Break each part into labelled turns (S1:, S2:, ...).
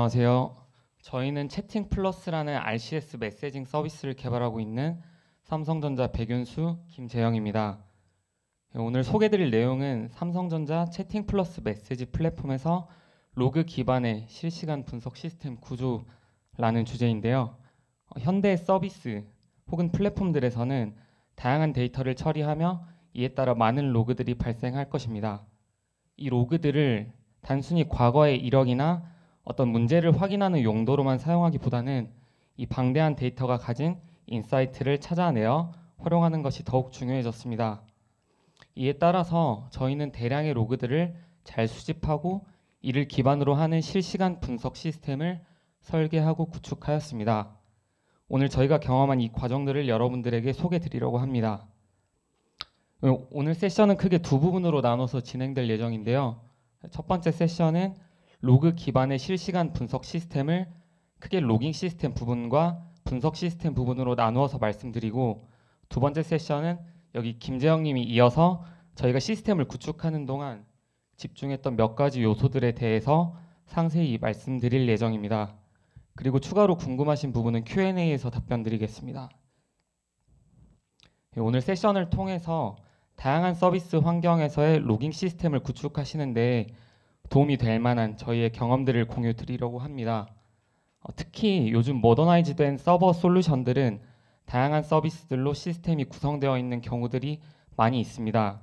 S1: 안녕하세요. 저희는 채팅 플러스라는 RCS 메시징 서비스를 개발하고 있는 삼성전자 백윤수 김재영입니다. 오늘 소개드릴 내용은 삼성전자 채팅 플러스 메시지 플랫폼에서 로그 기반의 실시간 분석 시스템 구조라는 주제인데요. 현대 서비스 혹은 플랫폼들에서는 다양한 데이터를 처리하며 이에 따라 많은 로그들이 발생할 것입니다. 이 로그들을 단순히 과거의 이력이나 어떤 문제를 확인하는 용도로만 사용하기보다는 이 방대한 데이터가 가진 인사이트를 찾아내어 활용하는 것이 더욱 중요해졌습니다. 이에 따라서 저희는 대량의 로그들을 잘 수집하고 이를 기반으로 하는 실시간 분석 시스템을 설계하고 구축하였습니다. 오늘 저희가 경험한 이 과정들을 여러분들에게 소개해 드리려고 합니다. 오늘 세션은 크게 두 부분으로 나눠서 진행될 예정인데요. 첫 번째 세션은 로그 기반의 실시간 분석 시스템을 크게 로깅 시스템 부분과 분석 시스템 부분으로 나누어서 말씀드리고, 두 번째 세션은 여기 김재영 님이 이어서 저희가 시스템을 구축하는 동안 집중했던 몇 가지 요소들에 대해서 상세히 말씀드릴 예정입니다. 그리고 추가로 궁금하신 부분은 Q&A에서 답변 드리겠습니다. 오늘 세션을 통해서 다양한 서비스 환경에서의 로깅 시스템을 구축하시는데 도움이 될 만한 저희의 경험들을 공유 드리려고 합니다. 특히 요즘 모더나이즈된 서버 솔루션들은 다양한 서비스들로 시스템이 구성되어 있는 경우들이 많이 있습니다.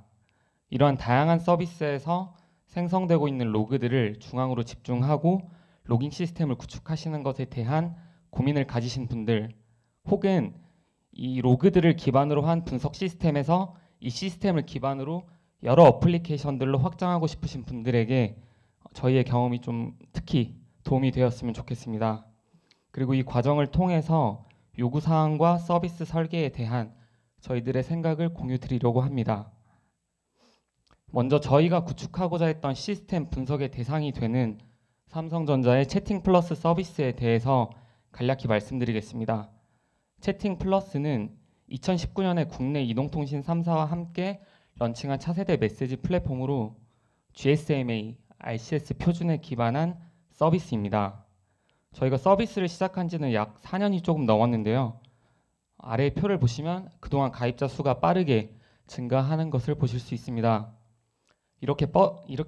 S1: 이러한 다양한 서비스에서 생성되고 있는 로그들을 중앙으로 집중하고 로깅 시스템을 구축하시는 것에 대한 고민을 가지신 분들, 혹은 이 로그들을 기반으로 한 분석 시스템에서 이 시스템을 기반으로 여러 어플리케이션들로 확장하고 싶으신 분들에게 저희의 경험이 좀 특히 도움이 되었으면 좋겠습니다. 그리고 이 과정을 통해서 요구사항과 서비스 설계에 대한 저희들의 생각을 공유 드리려고 합니다. 먼저 저희가 구축하고자 했던 시스템 분석의 대상이 되는 삼성전자의 채팅 플러스 서비스에 대해서 간략히 말씀드리겠습니다. 채팅 플러스는 2019년에 국내 이동통신 3사와 함께 런칭한 차세대 메시지 플랫폼으로 GSMA, RCS 표준에 기반한 서비스입니다. 저희가 서비스를 시작한 지는 약 4년이 조금 넘었는데요. 아래의 표를 보시면 그동안 가입자 수가 빠르게 증가하는 것을 보실 수 있습니다. 이렇게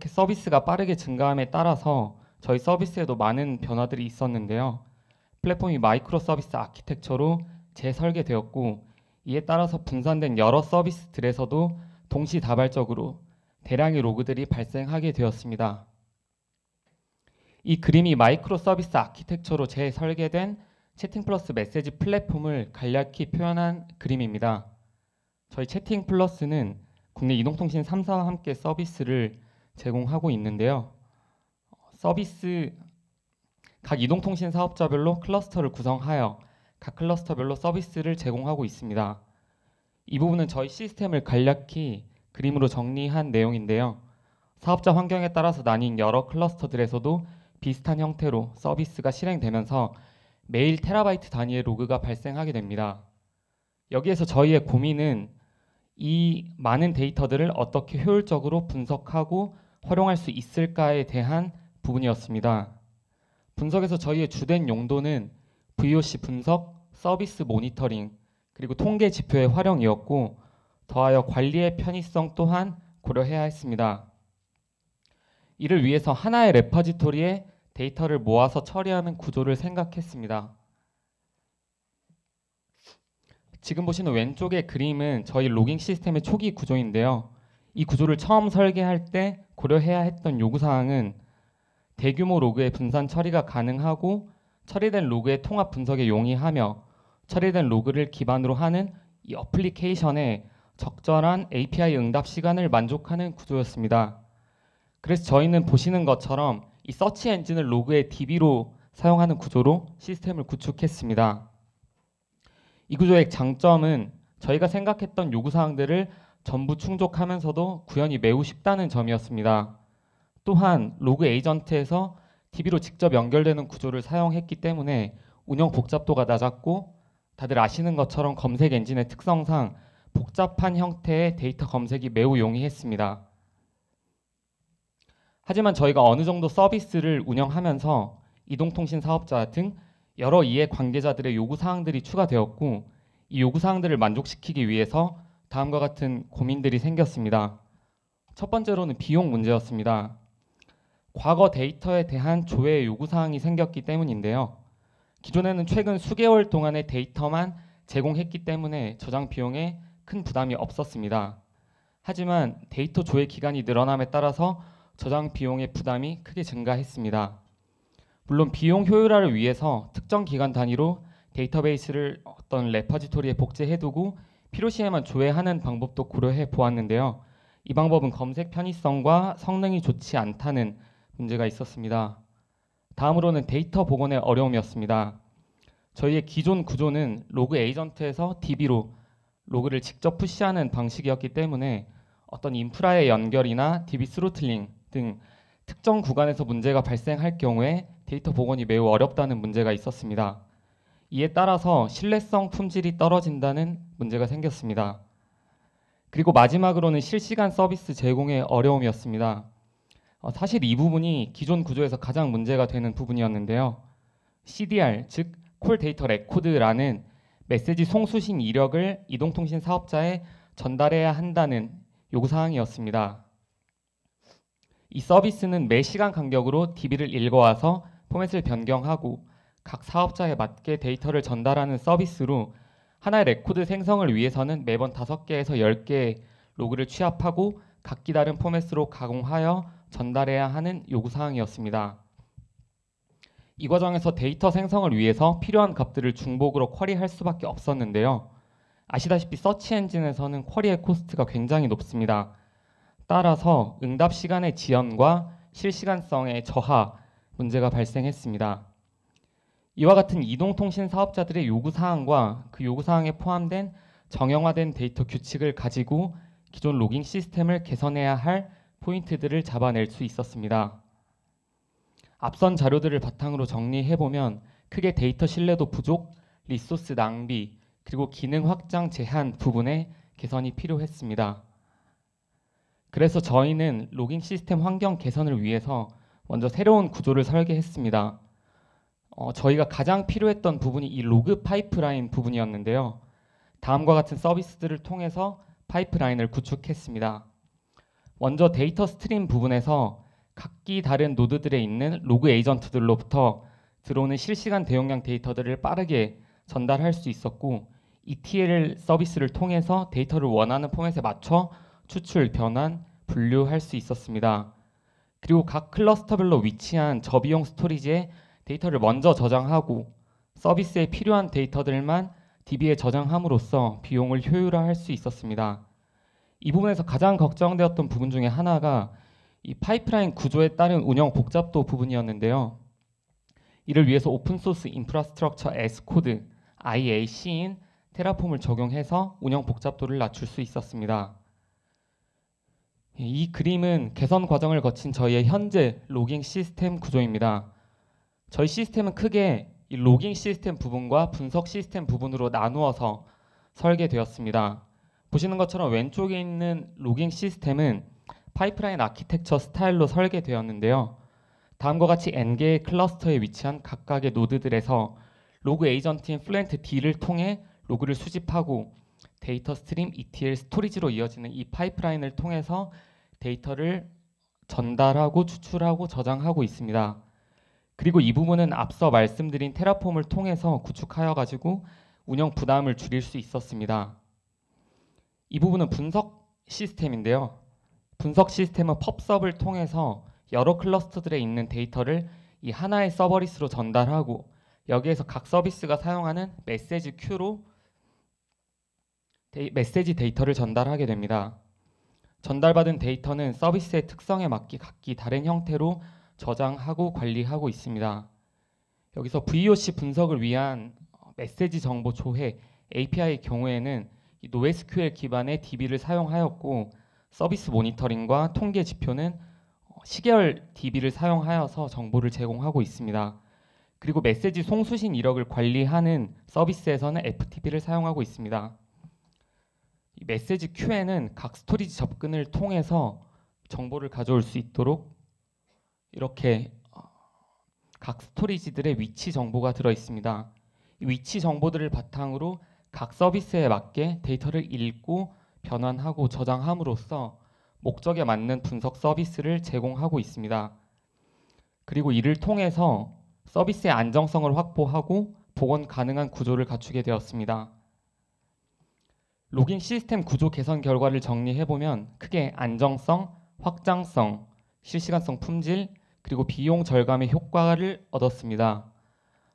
S1: 서비스가 빠르게 증가함에 따라서 저희 서비스에도 많은 변화들이 있었는데요. 플랫폼이 마이크로 서비스 아키텍처로 재설계되었고, 이에 따라서 분산된 여러 서비스들에서도 동시다발적으로 대량의 로그들이 발생하게 되었습니다. 이 그림이 마이크로 서비스 아키텍처로 재설계된 채팅 플러스 메시지 플랫폼을 간략히 표현한 그림입니다. 저희 채팅 플러스는 국내 이동통신 3사와 함께 서비스를 제공하고 있는데요. 각 이동통신 사업자별로 클러스터를 구성하여 각 클러스터별로 서비스를 제공하고 있습니다. 이 부분은 저희 시스템을 간략히 그림으로 정리한 내용인데요. 사업자 환경에 따라서 나뉜 여러 클러스터들에서도 비슷한 형태로 서비스가 실행되면서 매일 테라바이트 단위의 로그가 발생하게 됩니다. 여기에서 저희의 고민은 이 많은 데이터들을 어떻게 효율적으로 분석하고 활용할 수 있을까에 대한 부분이었습니다. 분석에서 저희의 주된 용도는 VOC 분석, 서비스 모니터링, 그리고 통계 지표의 활용이었고, 더하여 관리의 편의성 또한 고려해야 했습니다. 이를 위해서 하나의 레퍼지토리에 데이터를 모아서 처리하는 구조를 생각했습니다. 지금 보시는 왼쪽의 그림은 저희 로깅 시스템의 초기 구조인데요. 이 구조를 처음 설계할 때 고려해야 했던 요구사항은 대규모 로그의 분산 처리가 가능하고 처리된 로그의 통합 분석에 용이하며 처리된 로그를 기반으로 하는 이 어플리케이션의 적절한 API 응답 시간을 만족하는 구조였습니다. 그래서 저희는 보시는 것처럼 이 서치 엔진을 로그의 DB로 사용하는 구조로 시스템을 구축했습니다. 이 구조의 장점은 저희가 생각했던 요구사항들을 전부 충족하면서도 구현이 매우 쉽다는 점이었습니다. 또한 로그 에이전트에서 DB로 직접 연결되는 구조를 사용했기 때문에 운영 복잡도가 낮았고, 다들 아시는 것처럼 검색 엔진의 특성상 복잡한 형태의 데이터 검색이 매우 용이했습니다. 하지만 저희가 어느 정도 서비스를 운영하면서 이동통신 사업자 등 여러 이해 관계자들의 요구사항들이 추가되었고, 이 요구사항들을 만족시키기 위해서 다음과 같은 고민들이 생겼습니다. 첫 번째로는 비용 문제였습니다. 과거 데이터에 대한 조회 요구사항이 생겼기 때문인데요. 기존에는 최근 수개월 동안의 데이터만 제공했기 때문에 저장 비용에 큰 부담이 없었습니다. 하지만 데이터 조회 기간이 늘어남에 따라서 저장 비용의 부담이 크게 증가했습니다. 물론 비용 효율화를 위해서 특정 기간 단위로 데이터베이스를 어떤 레퍼지토리에 복제해두고 필요시에만 조회하는 방법도 고려해 보았는데요. 이 방법은 검색 편의성과 성능이 좋지 않다는 문제가 있었습니다. 다음으로는 데이터 복원의 어려움이었습니다. 저희의 기존 구조는 로그 에이전트에서 DB로 로그를 직접 푸시하는 방식이었기 때문에 어떤 인프라의 연결이나 DB 스로틀링 등 특정 구간에서 문제가 발생할 경우에 데이터 복원이 매우 어렵다는 문제가 있었습니다. 이에 따라서 신뢰성 품질이 떨어진다는 문제가 생겼습니다. 그리고 마지막으로는 실시간 서비스 제공의 어려움이었습니다. 사실 이 부분이 기존 구조에서 가장 문제가 되는 부분이었는데요. CDR, 즉 콜 데이터 레코드라는 메시지 송수신 이력을 이동통신 사업자에 전달해야 한다는 요구사항이었습니다. 이 서비스는 매 시간 간격으로 DB를 읽어와서 포맷을 변경하고 각 사업자에 맞게 데이터를 전달하는 서비스로 하나의 레코드 생성을 위해서는 매번 5개에서 10개의 로그를 취합하고 각기 다른 포맷으로 가공하여 전달해야 하는 요구사항이었습니다. 이 과정에서 데이터 생성을 위해서 필요한 값들을 중복으로 쿼리할 수밖에 없었는데요. 아시다시피 서치 엔진에서는 쿼리의 코스트가 굉장히 높습니다. 따라서 응답 시간의 지연과 실시간성의 저하 문제가 발생했습니다. 이와 같은 이동통신 사업자들의 요구사항과 그 요구사항에 포함된 정형화된 데이터 규칙을 가지고 기존 로깅 시스템을 개선해야 할 포인트들을 잡아낼 수 있었습니다. 앞선 자료들을 바탕으로 정리해보면 크게 데이터 신뢰도 부족, 리소스 낭비, 그리고 기능 확장 제한 부분에 개선이 필요했습니다. 그래서 저희는 로깅 시스템 환경 개선을 위해서 먼저 새로운 구조를 설계했습니다. 저희가 가장 필요했던 부분이 이 로그 파이프라인 부분이었는데요. 다음과 같은 서비스들을 통해서 파이프라인을 구축했습니다. 먼저 데이터 스트림 부분에서 각기 다른 노드들에 있는 로그 에이전트들로부터 들어오는 실시간 대용량 데이터들을 빠르게 전달할 수 있었고, ETL 서비스를 통해서 데이터를 원하는 포맷에 맞춰 추출, 변환, 분류할 수 있었습니다. 그리고 각 클러스터별로 위치한 저비용 스토리지에 데이터를 먼저 저장하고 서비스에 필요한 데이터들만 DB에 저장함으로써 비용을 효율화할 수 있었습니다. 이 부분에서 가장 걱정되었던 부분 중에 하나가 이 파이프라인 구조에 따른 운영 복잡도 부분이었는데요. 이를 위해서 오픈소스 인프라스트럭처 as 코드 IAC인 테라폼을 적용해서 운영 복잡도를 낮출 수 있었습니다. 이 그림은 개선 과정을 거친 저희의 현재 로깅 시스템 구조입니다. 저희 시스템은 크게 이 로깅 시스템 부분과 분석 시스템 부분으로 나누어서 설계되었습니다. 보시는 것처럼 왼쪽에 있는 로깅 시스템은 파이프라인 아키텍처 스타일로 설계되었는데요. 다음과 같이 n개의 클러스터에 위치한 각각의 노드들에서 로그 에이전트인 플랜트 D를 통해 로그를 수집하고 데이터 스트림 ETL 스토리지로 이어지는 이 파이프라인을 통해서 데이터를 전달하고 추출하고 저장하고 있습니다. 그리고 이 부분은 앞서 말씀드린 테라폼을 통해서 구축하여 가지고 운영 부담을 줄일 수 있었습니다. 이 부분은 분석 시스템인데요. 분석 시스템은 펍섭을 통해서 여러 클러스터들에 있는 데이터를 이 하나의 서버리스로 전달하고 여기에서 각 서비스가 사용하는 메시지 큐로 메시지 데이터를 전달하게 됩니다. 전달받은 데이터는 서비스의 특성에 맞게 각기 다른 형태로 저장하고 관리하고 있습니다. 여기서 VOC 분석을 위한 메시지 정보 조회 API의 경우에는 NoSQL 기반의 DB를 사용하였고, 서비스 모니터링과 통계 지표는 시계열 DB를 사용하여서 정보를 제공하고 있습니다. 그리고 메시지 송수신 이력을 관리하는 서비스에서는 FTP를 사용하고 있습니다. 이 메시지 큐에는 각 스토리지 접근을 통해서 정보를 가져올 수 있도록 이렇게 각 스토리지들의 위치 정보가 들어 있습니다. 이 위치 정보들을 바탕으로 각 서비스에 맞게 데이터를 읽고 변환하고 저장함으로써 목적에 맞는 분석 서비스를 제공하고 있습니다. 그리고 이를 통해서 서비스의 안정성을 확보하고 복원 가능한 구조를 갖추게 되었습니다. 로깅 시스템 구조 개선 결과를 정리해보면 크게 안정성, 확장성, 실시간성 품질, 그리고 비용 절감의 효과를 얻었습니다.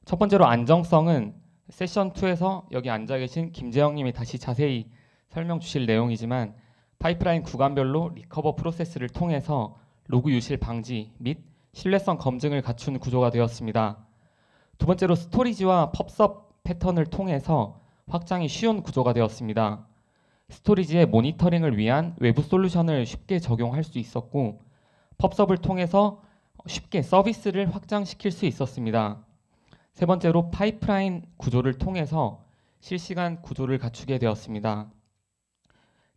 S1: 첫 번째로 안정성은 세션 2에서 여기 앉아 계신 김재영 님이 다시 자세히 설명 주실 내용이지만 파이프라인 구간별로 리커버 프로세스를 통해서 로그 유실 방지 및 신뢰성 검증을 갖춘 구조가 되었습니다. 두 번째로 스토리지와 펍섭 패턴을 통해서 확장이 쉬운 구조가 되었습니다. 스토리지의 모니터링을 위한 외부 솔루션을 쉽게 적용할 수 있었고 펍섭을 통해서 쉽게 서비스를 확장시킬 수 있었습니다. 세 번째로 파이프라인 구조를 통해서 실시간 구조를 갖추게 되었습니다.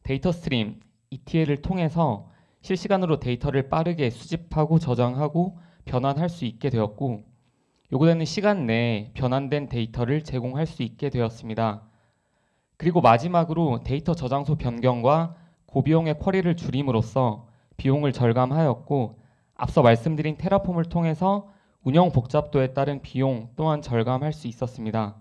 S1: 데이터 스트림, ETL을 통해서 실시간으로 데이터를 빠르게 수집하고 저장하고 변환할 수 있게 되었고 요구되는 시간 내에 변환된 데이터를 제공할 수 있게 되었습니다. 그리고 마지막으로 데이터 저장소 변경과 고비용의 쿼리를 줄임으로써 비용을 절감하였고 앞서 말씀드린 테라폼을 통해서 운영 복잡도에 따른 비용 또한 절감할 수 있었습니다.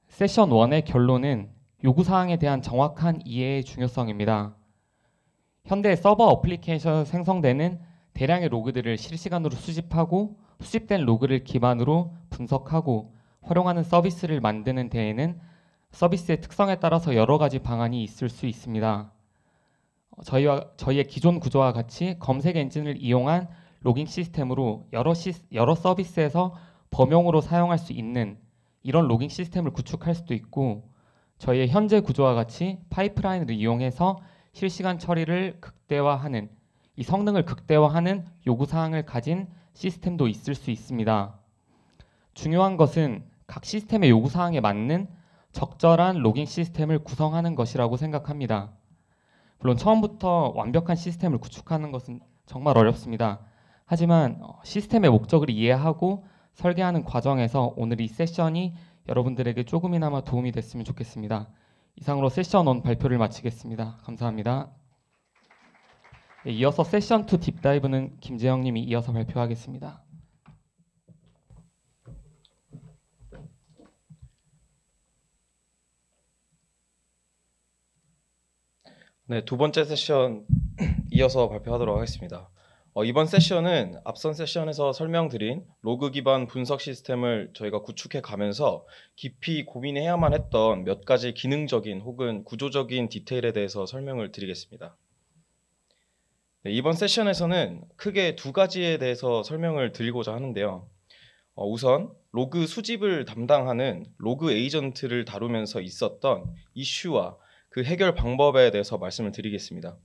S1: 세션 1의 결론은 요구사항에 대한 정확한 이해의 중요성입니다. 현대 서버 어플리케이션에서 생성되는 대량의 로그들을 실시간으로 수집하고 수집된 로그를 기반으로 분석하고 활용하는 서비스를 만드는 데에는 서비스의 특성에 따라서 여러 가지 방안이 있을 수 있습니다. 저희의 기존 구조와 같이 검색 엔진을 이용한 로깅 시스템으로 여러 서비스에서 범용으로 사용할 수 있는 이런 로깅 시스템을 구축할 수도 있고 저희의 현재 구조와 같이 파이프라인을 이용해서 실시간 처리를 극대화하는 이 성능을 극대화하는 요구사항을 가진 시스템도 있을 수 있습니다. 중요한 것은 각 시스템의 요구사항에 맞는 적절한 로깅 시스템을 구성하는 것이라고 생각합니다. 물론 처음부터 완벽한 시스템을 구축하는 것은 정말 어렵습니다. 하지만 시스템의 목적을 이해하고 설계하는 과정에서 오늘 이 세션이 여러분들에게 조금이나마 도움이 됐으면 좋겠습니다. 이상으로 세션 1 발표를 마치겠습니다. 감사합니다. 이어서 세션 2 딥다이브는 김재영 님이 이어서 발표하겠습니다.
S2: 네, 두 번째 세션 이어서 발표하도록 하겠습니다. 이번 세션은 앞선 세션에서 설명드린 로그 기반 분석 시스템을 저희가 구축해 가면서 깊이 고민해야만 했던 몇 가지 기능적인 혹은 구조적인 디테일에 대해서 설명을 드리겠습니다. 네, 이번 세션에서는 크게 두 가지에 대해서 설명을 드리고자 하는데요. 우선 로그 수집을 담당하는 로그 에이전트를 다루면서 있었던 이슈와 그 해결 방법에 대해서 말씀을 드리겠습니다.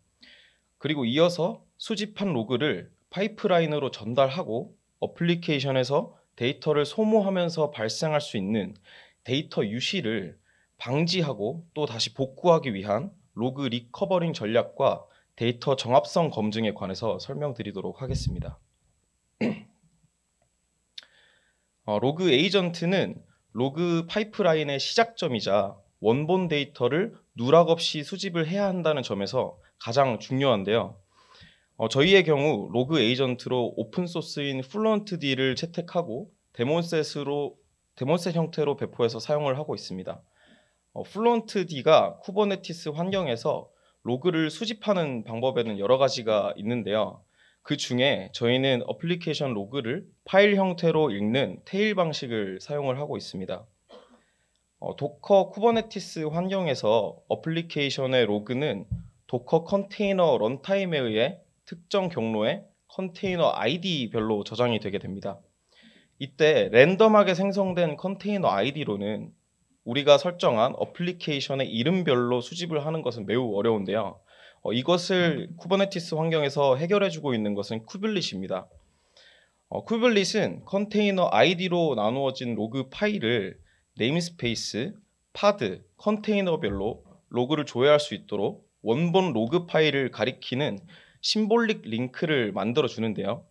S2: 그리고 이어서 수집한 로그를 파이프라인으로 전달하고 어플리케이션에서 데이터를 소모하면서 발생할 수 있는 데이터 유실을 방지하고 또 다시 복구하기 위한 로그 리커버링 전략과 데이터 정합성 검증에 관해서 설명드리도록 하겠습니다. 로그 에이전트는 로그 파이프라인의 시작점이자 원본 데이터를 누락 없이 수집을 해야 한다는 점에서 가장 중요한데요. 저희의 경우 로그 에이전트로 오픈소스인 플루언트D를 채택하고 데몬셋 형태로 배포해서 사용을 하고 있습니다. 플루언트D가 쿠버네티스 환경에서 로그를 수집하는 방법에는 여러 가지가 있는데요. 그 중에 저희는 어플리케이션 로그를 파일 형태로 읽는 테일 방식을 사용을 하고 있습니다. 도커 쿠버네티스 환경에서 어플리케이션의 로그는 도커 컨테이너 런타임에 의해 특정 경로의 컨테이너 아이디별로 저장이 되게 됩니다. 이때 랜덤하게 생성된 컨테이너 아이디로는 우리가 설정한 어플리케이션의 이름별로 수집을 하는 것은 매우 어려운데요. 이것을 쿠버네티스 환경에서 해결해주고 있는 것은 쿠블릿입니다. 쿠블릿은 컨테이너 아이디로 나누어진 로그 파일을 네임스페이스, 파드, 컨테이너별로 로그를 조회할 수 있도록 원본 로그 파일을 가리키는 심볼릭 링크를 만들어 주는데요.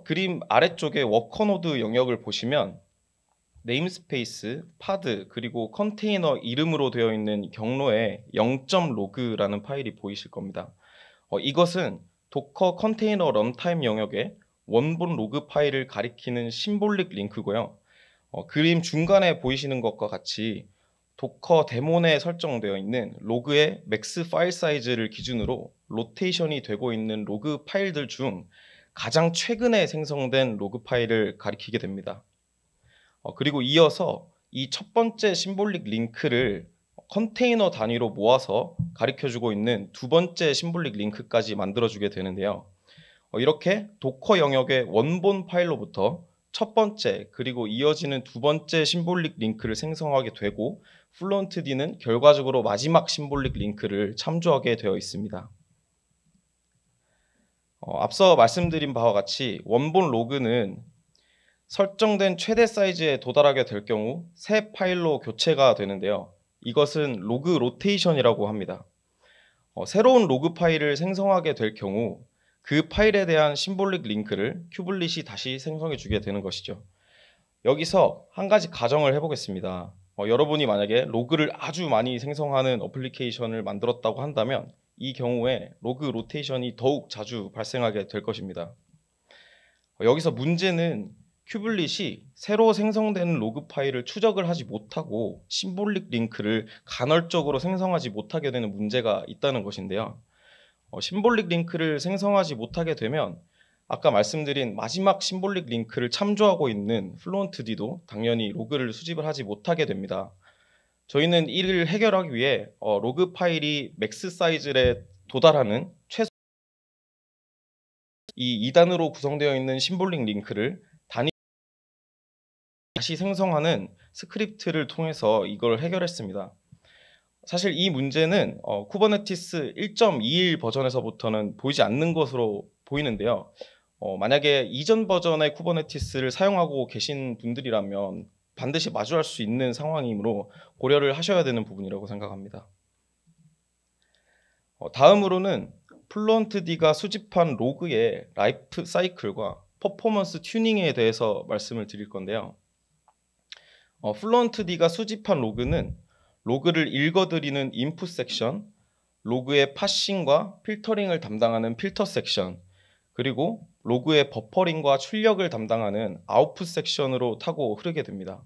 S2: 그림 아래쪽에 워커 노드 영역을 보시면 네임스페이스, 파드, 그리고 컨테이너 이름으로 되어 있는 경로에 0.log라는 파일이 보이실 겁니다. 이것은 도커 컨테이너 런타임 영역에 원본 로그 파일을 가리키는 심볼릭 링크고요. 그림 중간에 보이시는 것과 같이 도커 데몬에 설정되어 있는 로그의 맥스 파일 사이즈를 기준으로 로테이션이 되고 있는 로그 파일들 중 가장 최근에 생성된 로그 파일을 가리키게 됩니다. 그리고 이어서 이 첫 번째 심볼릭 링크를 컨테이너 단위로 모아서 가리켜주고 있는 두 번째 심볼릭 링크까지 만들어주게 되는데요. 이렇게 도커 영역의 원본 파일로부터 첫 번째 그리고 이어지는 두 번째 심볼릭 링크를 생성하게 되고 플루언트D는 결과적으로 마지막 심볼릭 링크를 참조하게 되어 있습니다. 앞서 말씀드린 바와 같이 원본 로그는 설정된 최대 사이즈에 도달하게 될 경우 새 파일로 교체가 되는데요. 이것은 로그 로테이션이라고 합니다. 새로운 로그 파일을 생성하게 될 경우 그 파일에 대한 심볼릭 링크를 큐블릿이 다시 생성해 주게 되는 것이죠. 여기서 한 가지 가정을 해보겠습니다. 여러분이 만약에 로그를 아주 많이 생성하는 어플리케이션을 만들었다고 한다면 이 경우에 로그 로테이션이 더욱 자주 발생하게 될 것입니다. 여기서 문제는 큐블릿이 새로 생성된 로그 파일을 추적을 하지 못하고 심볼릭 링크를 간헐적으로 생성하지 못하게 되는 문제가 있다는 것인데요. 심볼릭 링크를 생성하지 못하게 되면 아까 말씀드린 마지막 심볼릭 링크를 참조하고 있는 플루언트D도 당연히 로그를 수집을 하지 못하게 됩니다. 저희는 이를 해결하기 위해 로그 파일이 맥스 사이즈에 도달하는 최소 이 2단으로 구성되어 있는 심볼릭 링크를 다시 생성하는 스크립트를 통해서 이걸 해결했습니다. 사실 이 문제는 쿠버네티스 1.21 버전에서부터는 보이지 않는 것으로 보이는데요. 만약에 이전 버전의 쿠버네티스를 사용하고 계신 분들이라면 반드시 마주할 수 있는 상황이므로 고려를 하셔야 되는 부분이라고 생각합니다. 다음으로는 플루언트D가 수집한 로그의 라이프 사이클과 퍼포먼스 튜닝에 대해서 말씀을 드릴 건데요. 플루언트D가 수집한 로그는 로그를 읽어드리는 인풋 섹션, 로그의 파싱과 필터링을 담당하는 필터 섹션, 그리고 로그의 버퍼링과 출력을 담당하는 아웃풋 섹션으로 타고 흐르게 됩니다.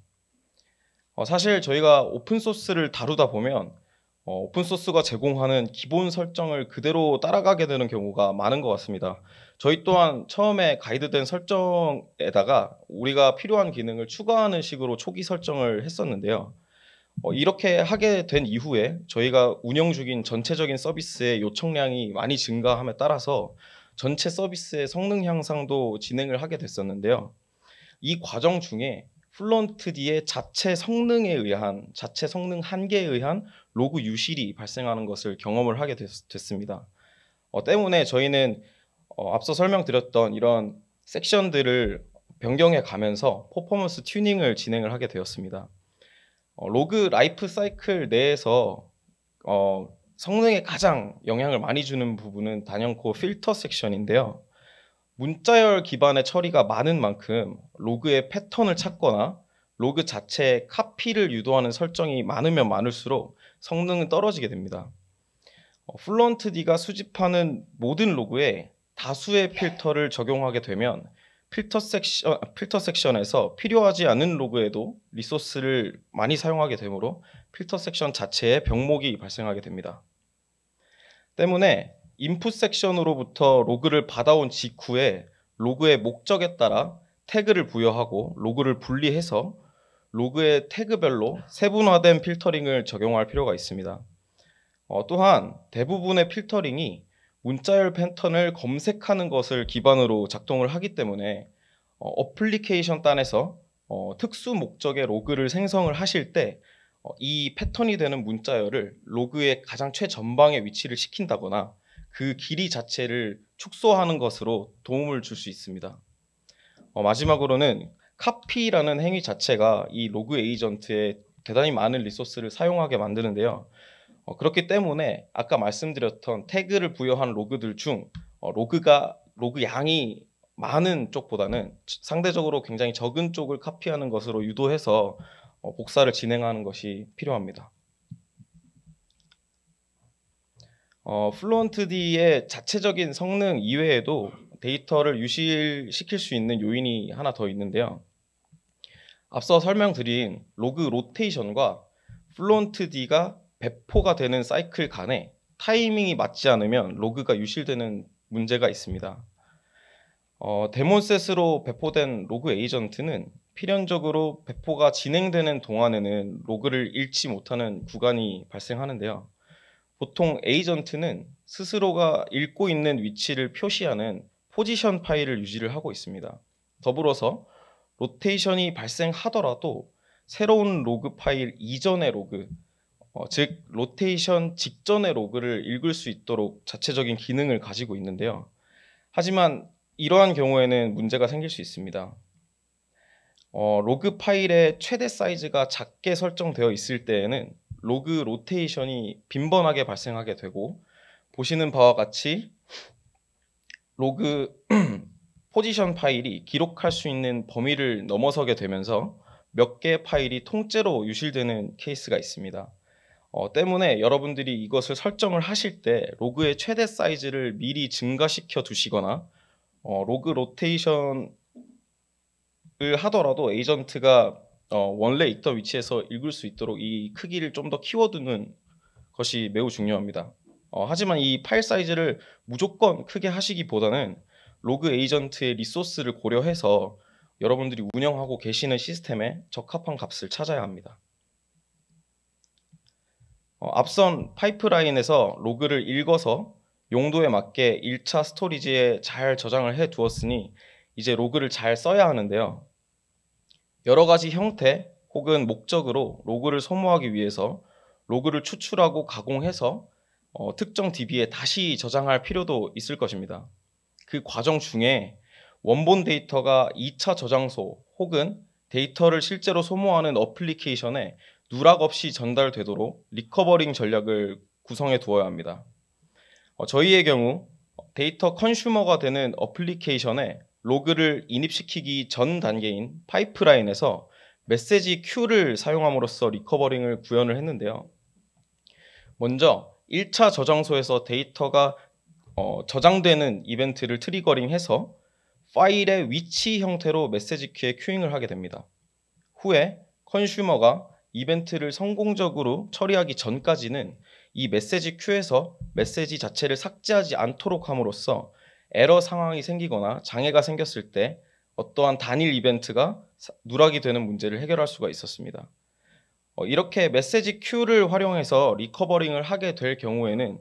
S2: 사실 저희가 오픈소스를 다루다 보면 오픈소스가 제공하는 기본 설정을 그대로 따라가게 되는 경우가 많은 것 같습니다. 저희 또한 처음에 가이드된 설정에다가 우리가 필요한 기능을 추가하는 식으로 초기 설정을 했었는데요. 이렇게 하게 된 이후에 저희가 운영 중인 전체적인 서비스의 요청량이 많이 증가함에 따라서 전체 서비스의 성능 향상도 진행을 하게 됐었는데요. 이 과정 중에 플루언트D의 자체 성능에 의한 자체 성능 한계에 의한 로그 유실이 발생하는 것을 경험을 하게 됐습니다. 때문에 저희는 앞서 설명드렸던 이런 섹션들을 변경해 가면서 퍼포먼스 튜닝을 진행을 하게 되었습니다. 로그 라이프 사이클 내에서 성능에 가장 영향을 많이 주는 부분은 단연코 필터 섹션인데요. 문자열 기반의 처리가 많은 만큼 로그의 패턴을 찾거나 로그 자체의 카피를 유도하는 설정이 많으면 많을수록 성능은 떨어지게 됩니다. 플루언트D가 수집하는 모든 로그에 다수의 필터를 적용하게 되면 필터 섹션에서 필요하지 않은 로그에도 리소스를 많이 사용하게 되므로 필터 섹션 자체에 병목이 발생하게 됩니다. 때문에 인풋 섹션으로부터 로그를 받아온 직후에 로그의 목적에 따라 태그를 부여하고 로그를 분리해서 로그의 태그별로 세분화된 필터링을 적용할 필요가 있습니다. 또한 대부분의 필터링이 문자열 패턴을 검색하는 것을 기반으로 작동을 하기 때문에 어플리케이션 단에서 특수 목적의 로그를 생성을 하실 때 이 패턴이 되는 문자열을 로그의 가장 최전방에 위치를 시킨다거나 그 길이 자체를 축소하는 것으로 도움을 줄 수 있습니다. 마지막으로는 카피라는 행위 자체가 이 로그 에이전트에 대단히 많은 리소스를 사용하게 만드는데요. 그렇기 때문에 아까 말씀드렸던 태그를 부여한 로그들 중 로그 양이 많은 쪽보다는 상대적으로 굉장히 적은 쪽을 카피하는 것으로 유도해서 복사를 진행하는 것이 필요합니다. 플루언트D의 자체적인 성능 이외에도 데이터를 유실시킬 수 있는 요인이 하나 더 있는데요. 앞서 설명드린 로그 로테이션과 플루언트D가 배포가 되는 사이클 간에 타이밍이 맞지 않으면 로그가 유실되는 문제가 있습니다. 데몬셋으로 배포된 로그 에이전트는 필연적으로 배포가 진행되는 동안에는 로그를 읽지 못하는 구간이 발생하는데요. 보통 에이전트는 스스로가 읽고 있는 위치를 표시하는 포지션 파일을 유지를 하고 있습니다. 더불어서 로테이션이 발생하더라도 새로운 로그 파일 이전의 로그, 즉 로테이션 직전의 로그를 읽을 수 있도록 자체적인 기능을 가지고 있는데요. 하지만 이러한 경우에는 문제가 생길 수 있습니다. 로그 파일의 최대 사이즈가 작게 설정되어 있을 때에는 로그 로테이션이 빈번하게 발생하게 되고, 보시는 바와 같이 로그 포지션 파일이 기록할 수 있는 범위를 넘어서게 되면서 몇 개의 파일이 통째로 유실되는 케이스가 있습니다. 때문에 여러분들이 이것을 설정을 하실 때 로그의 최대 사이즈를 미리 증가시켜 두시거나 로그 로테이션을 하더라도 에이전트가 원래 있던 위치에서 읽을 수 있도록 이 크기를 좀 더 키워두는 것이 매우 중요합니다. 하지만 이 파일 사이즈를 무조건 크게 하시기보다는 로그 에이전트의 리소스를 고려해서 여러분들이 운영하고 계시는 시스템에 적합한 값을 찾아야 합니다. 앞선 파이프라인에서 로그를 읽어서 용도에 맞게 1차 스토리지에 잘 저장을 해 두었으니 이제 로그를 잘 써야 하는데요. 여러 가지 형태 혹은 목적으로 로그를 소모하기 위해서 로그를 추출하고 가공해서 특정 DB에 다시 저장할 필요도 있을 것입니다. 그 과정 중에 원본 데이터가 2차 저장소 혹은 데이터를 실제로 소모하는 어플리케이션에 누락 없이 전달되도록 리커버링 전략을 구성해 두어야 합니다. 저희의 경우 데이터 컨슈머가 되는 어플리케이션에 로그를 인입시키기 전 단계인 파이프라인에서 메시지 큐를 사용함으로써 리커버링을 구현을 했는데요. 먼저 1차 저장소에서 데이터가 저장되는 이벤트를 트리거링해서 파일의 위치 형태로 메시지 큐에 큐잉을 하게 됩니다. 후에 컨슈머가 이벤트를 성공적으로 처리하기 전까지는 이 메시지 큐에서 메시지 자체를 삭제하지 않도록 함으로써 에러 상황이 생기거나 장애가 생겼을 때 어떠한 단일 이벤트가 누락이 되는 문제를 해결할 수가 있었습니다. 이렇게 메시지 큐를 활용해서 리커버링을 하게 될 경우에는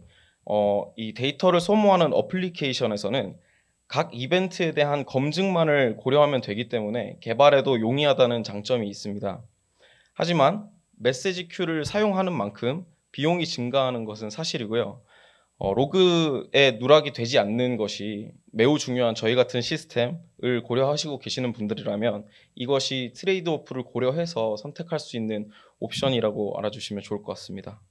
S2: 이 데이터를 소모하는 어플리케이션에서는 각 이벤트에 대한 검증만을 고려하면 되기 때문에 개발에도 용이하다는 장점이 있습니다. 하지만 메시지 큐를 사용하는 만큼 비용이 증가하는 것은 사실이고요. 로그에 누락이 되지 않는 것이 매우 중요한 저희 같은 시스템을 고려하시고 계시는 분들이라면 이것이 트레이드 오프를 고려해서 선택할 수 있는 옵션이라고 알아주시면 좋을 것 같습니다.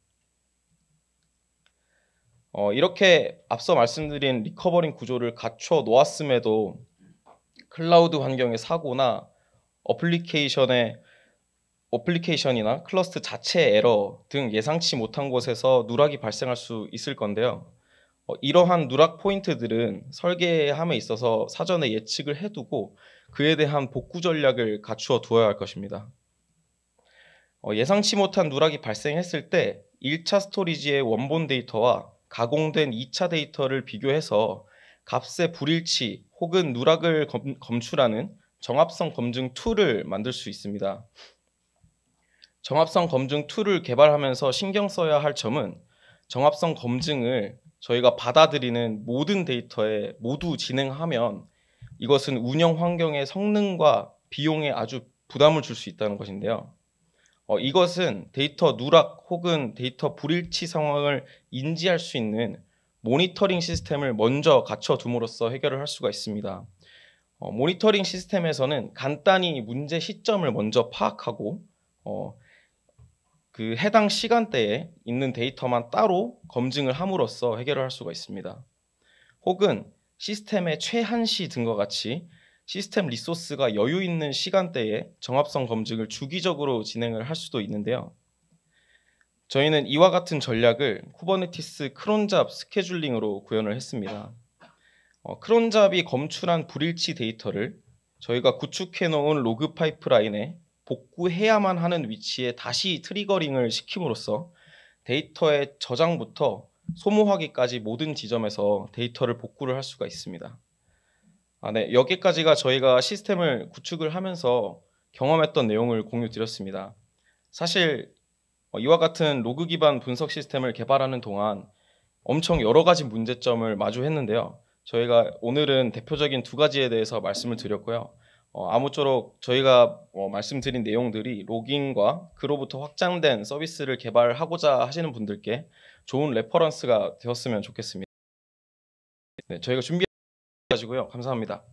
S2: 이렇게 앞서 말씀드린 리커버링 구조를 갖춰 놓았음에도 클라우드 환경의 사고나 어플리케이션이나 클러스터 자체의 에러 등 예상치 못한 곳에서 누락이 발생할 수 있을 건데요. 이러한 누락 포인트들은 설계함에 있어서 사전에 예측을 해두고 그에 대한 복구 전략을 갖추어 두어야 할 것입니다. 예상치 못한 누락이 발생했을 때 1차 스토리지의 원본 데이터와 가공된 2차 데이터를 비교해서 값의 불일치 혹은 누락을 검출하는 정합성 검증 툴을 만들 수 있습니다. 정합성 검증 툴을 개발하면서 신경 써야 할 점은 정합성 검증을 저희가 받아들이는 모든 데이터에 모두 진행하면 이것은 운영 환경의 성능과 비용에 아주 부담을 줄 수 있다는 것인데요. 이것은 데이터 누락 혹은 데이터 불일치 상황을 인지할 수 있는 모니터링 시스템을 먼저 갖춰둠으로써 해결을 할 수가 있습니다. 모니터링 시스템에서는 간단히 문제 시점을 먼저 파악하고 그 해당 시간대에 있는 데이터만 따로 검증을 함으로써 해결을 할 수가 있습니다. 혹은 시스템의 최한시 등과 같이 시스템 리소스가 여유 있는 시간대에 정합성 검증을 주기적으로 진행을 할 수도 있는데요. 저희는 이와 같은 전략을 쿠버네티스 크론잡 스케줄링으로 구현을 했습니다. 크론잡이 검출한 불일치 데이터를 저희가 구축해 놓은 로그 파이프라인에 복구해야만 하는 위치에 다시 트리거링을 시킴으로써 데이터의 저장부터 소모하기까지 모든 지점에서 데이터를 복구를 할 수가 있습니다. 네, 여기까지가 저희가 시스템을 구축을 하면서 경험했던 내용을 공유 드렸습니다. 사실 이와 같은 로그 기반 분석 시스템을 개발하는 동안 엄청 여러 가지 문제점을 마주했는데요. 저희가 오늘은 대표적인 두 가지에 대해서 말씀을 드렸고요. 아무쪼록 저희가 말씀드린 내용들이 로깅과 그로부터 확장된 서비스를 개발하고자 하시는 분들께 좋은 레퍼런스가 되었으면 좋겠습니다. 네, 저희가 준비해가지고요. 감사합니다.